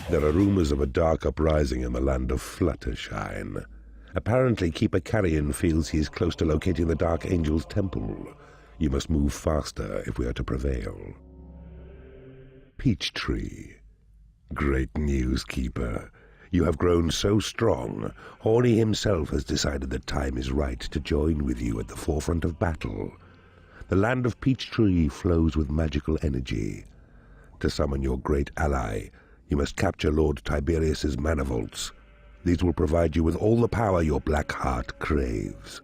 There are rumors of a dark uprising in the land of Fluttershy. Apparently, Keeper Carrion feels he is close to locating the Dark Angel's temple. You must move faster if we are to prevail. Peachtree. Great news, Keeper. You have grown so strong, Horny himself has decided that time is right to join with you at the forefront of battle. The land of Peachtree flows with magical energy. To summon your great ally, you must capture Lord Tiberius's mana vaults. These will provide you with all the power your black heart craves.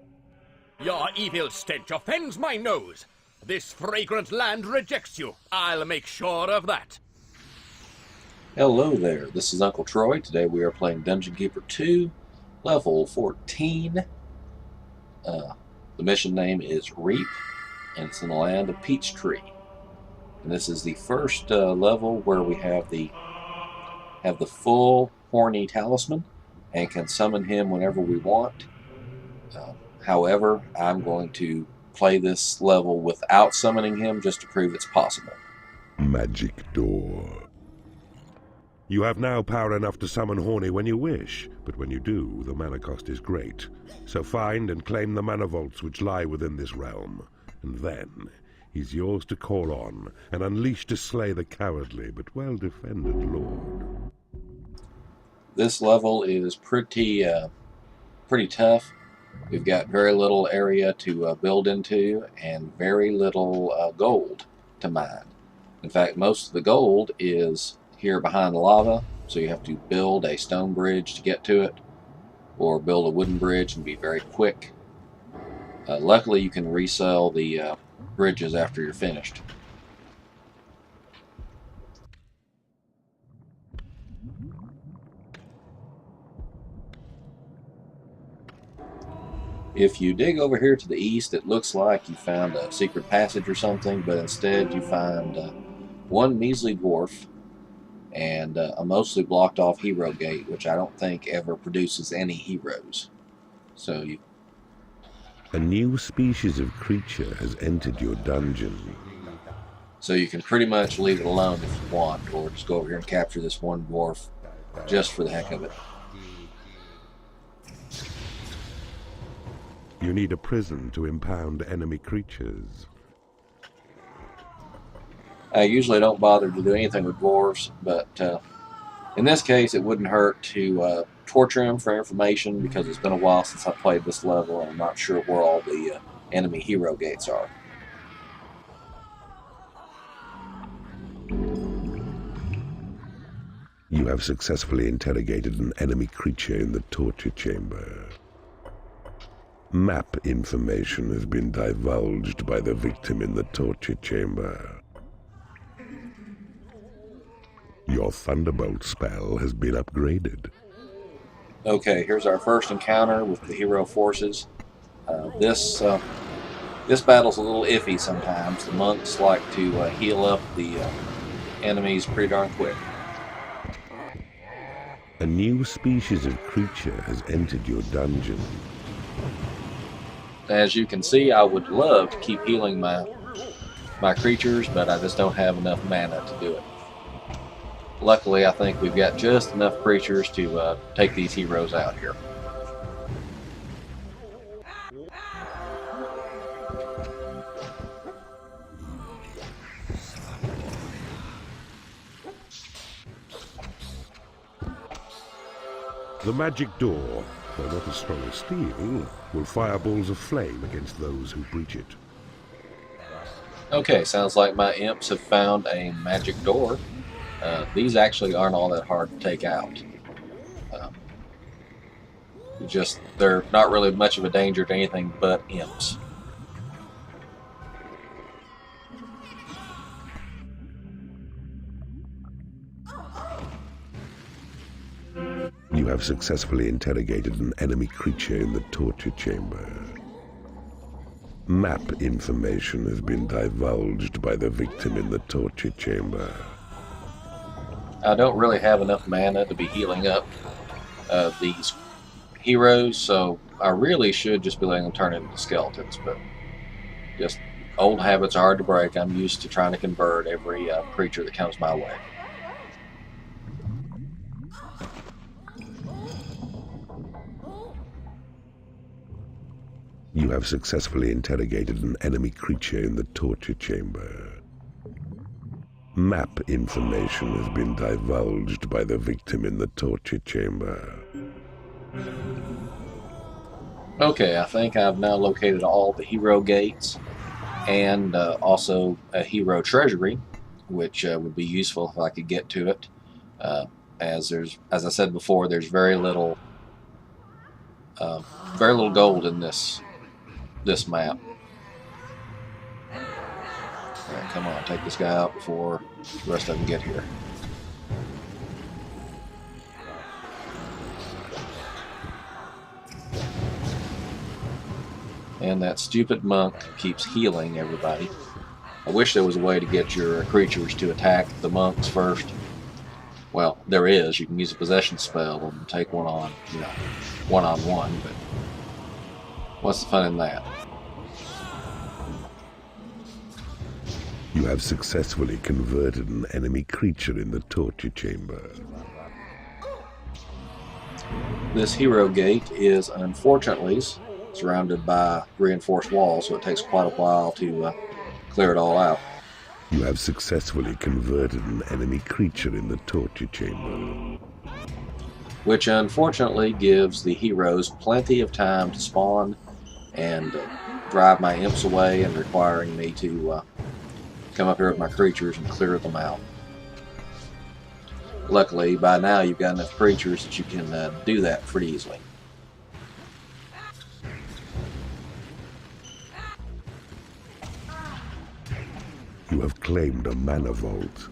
Your evil stench offends my nose. This fragrant land rejects you. I'll make sure of that. Hello there, this is Uncle Troy. Today we are playing Dungeon Keeper 2, level 14. The mission name is Reap, and it's in the land of Peachtree. And this is the first level where we have the full Horny talisman and can summon him whenever we want. However, I'm going to play this level without summoning him just to prove it's possible. Magic door. You have now power enough to summon Horny when you wish, but when you do, the mana cost is great. So find and claim the mana vaults which lie within this realm, and then he's yours to call on and unleash to slay the cowardly but well-defended lord. This level is pretty tough. We've got very little area to build into and very little gold to mine. In fact, most of the gold is here behind lava, so you have to build a stone bridge to get to it, or build a wooden bridge and be very quick. Luckily, you can resell the bridges after you're finished. If you dig over here to the east, it looks like you found a secret passage or something, but instead you find one measly dwarf and a mostly blocked off hero gate, which I don't think ever produces any heroes. A new species of creature has entered your dungeon. So you can pretty much leave it alone if you want, or just go over here and capture this one dwarf just for the heck of it. You need a prison to impound enemy creatures. I usually don't bother to do anything with dwarves, but in this case it wouldn't hurt to torture him for information, because it's been a while since I played this level and I'm not sure where all the enemy hero gates are. You have successfully interrogated an enemy creature in the torture chamber. Map information has been divulged by the victim in the torture chamber. Your Thunderbolt spell has been upgraded. Okay, here's our first encounter with the hero forces. This battle's a little iffy sometimes. The monks like to heal up the enemies pretty darn quick. A new species of creature has entered your dungeon. As you can see, I would love to keep healing my creatures, but I just don't have enough mana to do it. Luckily, I think we've got just enough creatures to take these heroes out here. The magic door, though not as strong as steel, will fire balls of flame against those who breach it. Okay, sounds like my imps have found a magic door. These actually aren't all that hard to take out. They're not really much of a danger to anything but imps. You have successfully interrogated an enemy creature in the torture chamber. Map information has been divulged by the victim in the torture chamber. I don't really have enough mana to be healing up these heroes, so I really should just be letting them turn into skeletons, but just old habits are hard to break. I'm used to trying to convert every creature that comes my way. You have successfully interrogated an enemy creature in the torture chamber. Map information has been divulged by the victim in the torture chamber. Okay, I think I've now located all the hero gates and also a hero treasury, which would be useful if I could get to it. As I said before, there's very little gold in this map. All right, come on, take this guy out before the rest of them get here. And that stupid monk keeps healing everybody. I wish there was a way to get your creatures to attack the monks first. Well, there is. You can use a possession spell and take one on, one-on-one, but what's the fun in that? You have successfully converted an enemy creature in the torture chamber. This hero gate is unfortunately surrounded by reinforced walls, so it takes quite a while to clear it all out. You have successfully converted an enemy creature in the torture chamber. Which unfortunately gives the heroes plenty of time to spawn and drive my imps away, and requiring me to come up here with my creatures and clear them out. Luckily, by now you've got enough creatures that you can do that pretty easily. You have claimed a mana vault.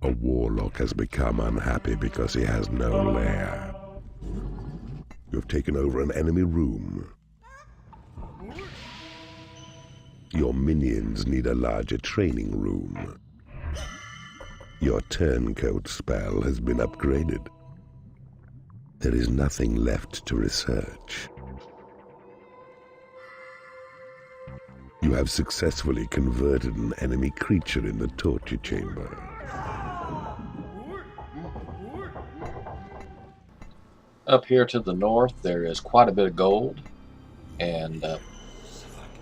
A warlock has become unhappy because he has no lair. You have taken over an enemy room. Your minions need a larger training room. Your turncoat spell has been upgraded. There is nothing left to research. You have successfully converted an enemy creature in the torture chamber. Up here to the north, there is quite a bit of gold and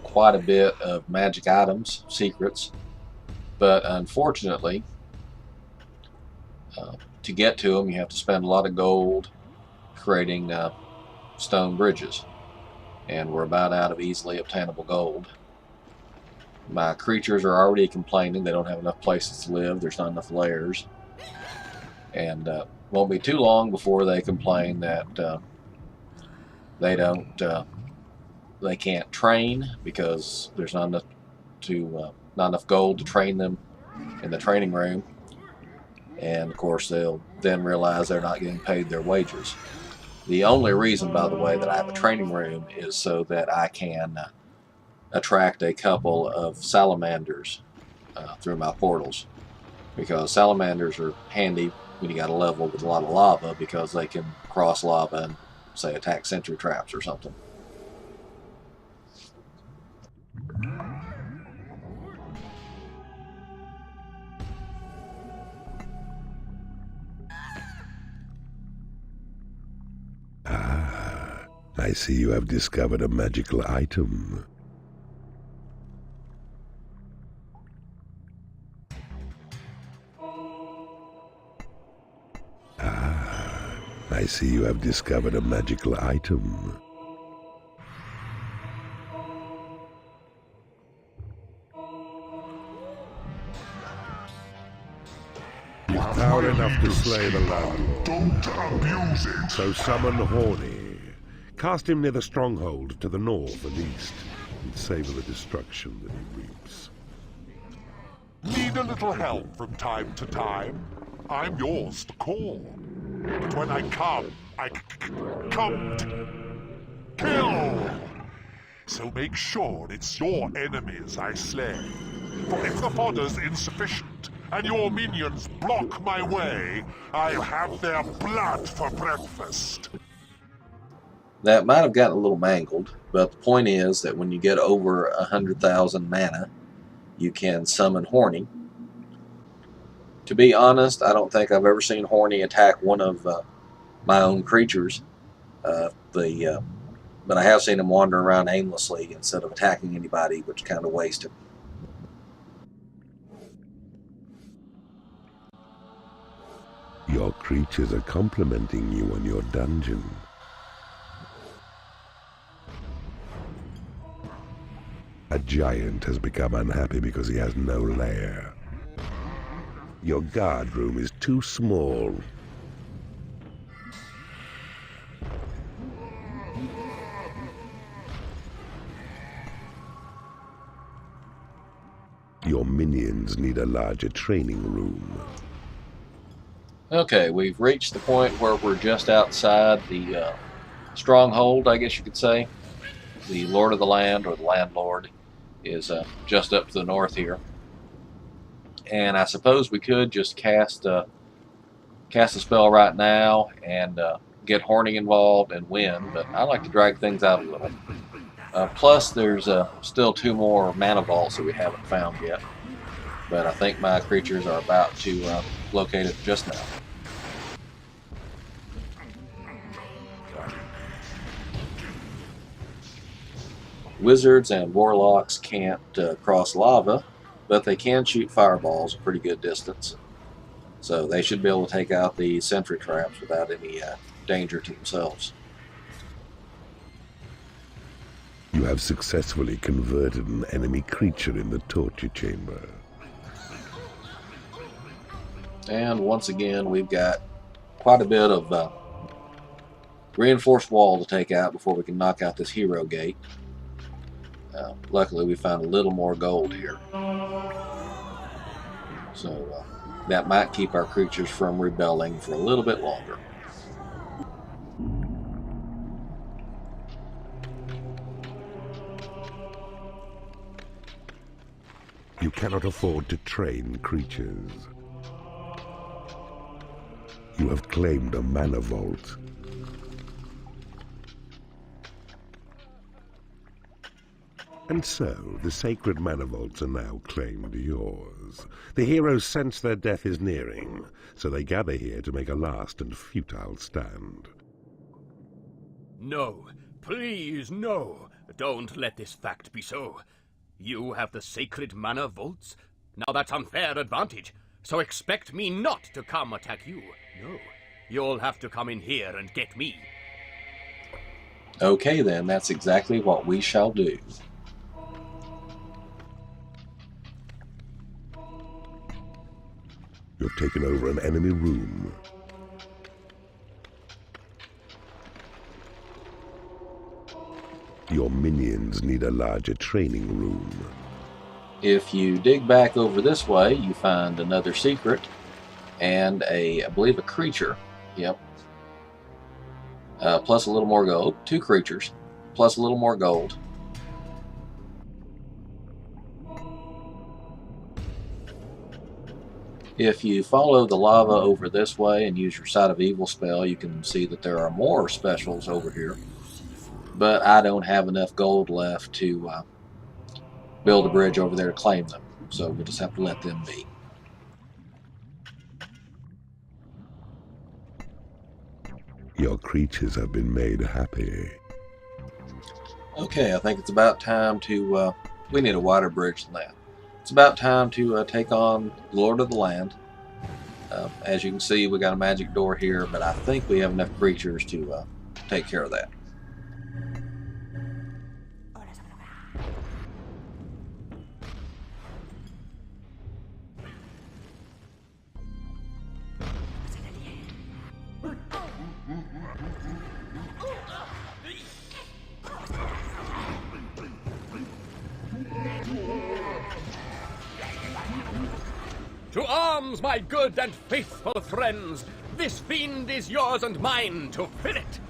quite a bit of magic items, secrets, but unfortunately, to get to them, you have to spend a lot of gold creating stone bridges, and we're about out of easily obtainable gold. My creatures are already complaining they don't have enough places to live, there's not enough lairs, and won't be too long before they complain that they can't train because there's not enough gold to train them in the training room, and of course they'll then realize they're not getting paid their wages. The only reason, by the way, that I have a training room is so that I can attract a couple of salamanders through my portals, because salamanders are handy when you got a level with a lot of lava, because they can cross lava and, say, attack sentry traps or something. Ah, I see you have discovered a magical item. I see you have discovered a magical item. With power enough to slay the landlord. Don't abuse it. So summon Horny. Cast him near the stronghold to the north and east, and savor the destruction that he reaps. Need a little help from time to time? I'm yours to call. But when I come, I come to kill. So make sure it's your enemies I slay. For if the fodder's insufficient, and your minions block my way, I'll have their blood for breakfast. That might have gotten a little mangled, but the point is that when you get over 100,000 mana, you can summon Horny. To be honest, I don't think I've ever seen Horny attack one of my own creatures. But I have seen them wandering around aimlessly instead of attacking anybody, which kind of wasted. Your creatures are complimenting you on your dungeon. A giant has become unhappy because he has no lair. Your guard room is too small. Your minions need a larger training room. Okay, we've reached the point where we're just outside the stronghold, I guess you could say. The Lord of the Land, or the Landlord, is just up to the north here. And I suppose we could just cast a spell right now and get Horny involved and win, but I like to drag things out a little. Plus, there's still 2 more mana vaults that we haven't found yet. But I think my creatures are about to locate it just now. Wizards and warlocks can't cross lava, but they can shoot fireballs a pretty good distance. So they should be able to take out the sentry traps without any danger to themselves. You have successfully converted an enemy creature in the torture chamber. And once again, we've got quite a bit of reinforced wall to take out before we can knock out this hero gate. Luckily, we found a little more gold here. So that might keep our creatures from rebelling for a little bit longer. You cannot afford to train creatures. You have claimed a mana vault. And so, the sacred mana vaults are now claimed yours. The heroes sense their death is nearing, so they gather here to make a last and futile stand. No, please, no. Don't let this fact be so. You have the sacred mana vaults? Now that's unfair advantage, so expect me not to come attack you. No, you'll have to come in here and get me. Okay then, that's exactly what we shall do. You have taken over an enemy room. Your minions need a larger training room. If you dig back over this way, you find another secret and I believe a creature. Yep. Plus a little more gold. 2 creatures, plus a little more gold. If you follow the lava over this way and use your Sight of Evil spell, you can see that there are more specials over here. But I don't have enough gold left to build a bridge over there to claim them. So we'll just have to let them be. Your creatures have been made happy. Okay, I think it's about time to... we need a wider bridge than that. It's about time to take on Lord of the Land. As you can see, we got a magic door here, but I think we have enough creatures to take care of that. To arms, my good and faithful friends! This fiend is yours and mine to fill it!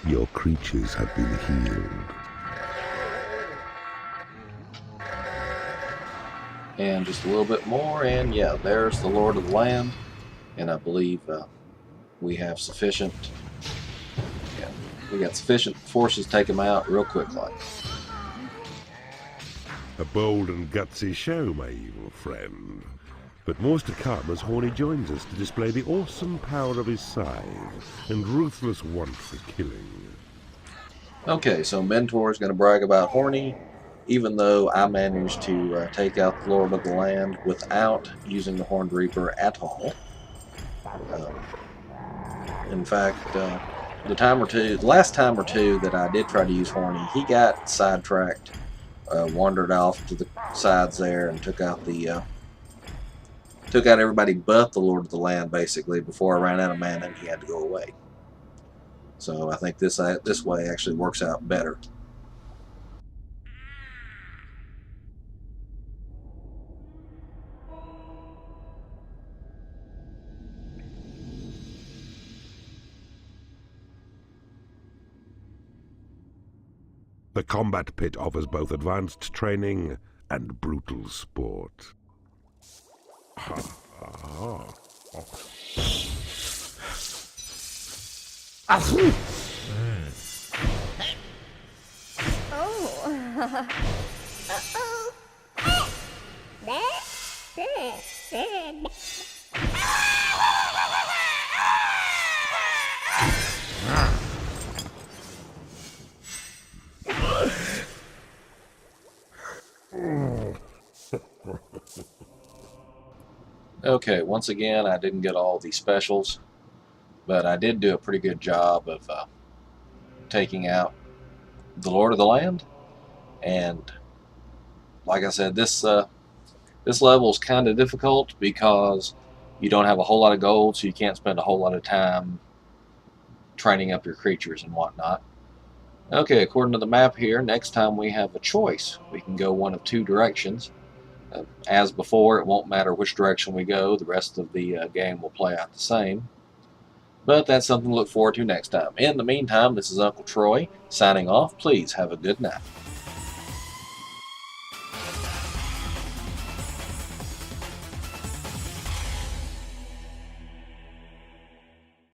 Your creatures have been healed. And just a little bit more, and yeah, there's the Lord of the Land. And I believe we have sufficient... We got sufficient forces to take him out real quickly. A bold and gutsy show, my evil friend. But more's to come as Horny joins us to display the awesome power of his scythe and ruthless want for killing. Okay, so Mentor is going to brag about Horny, even though I managed to take out the Lord of the Land without using the Horned Reaper at all. In fact, the last time or two that I did try to use Horny, he got sidetracked, wandered off to the sides there, and took out everybody but the Lord of the Land basically before I ran out of mana and he had to go away. So I think this way actually works out better. The combat pit offers both advanced training and brutal sport. Okay, once again, I didn't get all the specials, but I did do a pretty good job of taking out the Lord of the Land. And like I said, this level is kind of difficult because you don't have a whole lot of gold, so you can't spend a whole lot of time training up your creatures and whatnot. Okay, according to the map here, next time we have a choice. We can go one of two directions. As before, it won't matter which direction we go. The rest of the game will play out the same. But that's something to look forward to next time. In the meantime, this is Uncle Troy, signing off. Please have a good night.